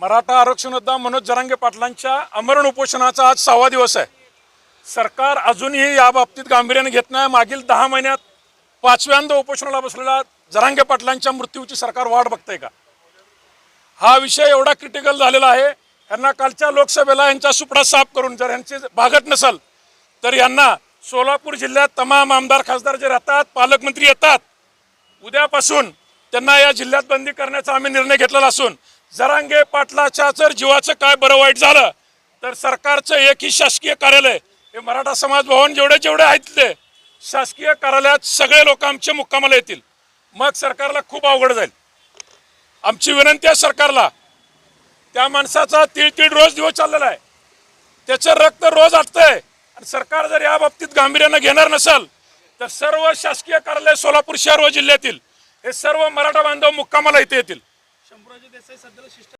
मराठा आरक्षण योद्धा मनोज जरांगे पाटलांच्या आमरण उपोषणाचा आज 6वा दिवस आहे। सरकार अजूनही या बाबतीत गांभीर्याने घेत नाही। मागील 10 महिन्यात 5व्यांदा उपोषणाला बसलेल्या जरांगे पाटलांच्या मृत्यूची सरकार वाट बघतंय का? हा विषय एवढा क्रिटिकल झालेला आहे, यांना कालच्या लोकसभेला यांचा सुपडा साफ करून जर यांची भागत नसेल तर यांना सोलापूर जिल्ह्यात तमाम आमदार खासदार जे राहतात, पालकमंत्री येतात, उद्यापासून त्यांना या जिल्ह्यात बंदी करण्याचा आम्ही निर्णय घेतलेला असून जरांगे पाटलाच्या जर जीवाचं काय बरं वाईट झालं तर सरकारचं एकही शासकीय कार्यालय हे मराठा समाज भवन जेवढे आहेत ते शासकीय कार्यालयात सगळे लोक आमच्या मुक्कामाला येतील। मग सरकारला खूप अवघड जाईल। आमची विनंती आहे सरकारला, त्या माणसाचा तीळ रोज दिवस चाललेला आहे, त्याचं रक्त रोज आटतंय आणि सरकार जर या बाबतीत गांभीर्यानं घेणार नसेल तर सर्व शासकीय कार्यालय सोलापूर शहर व जिल्ह्यातील हे सर्व मराठा बांधव मुक्कामाला इथे येतील।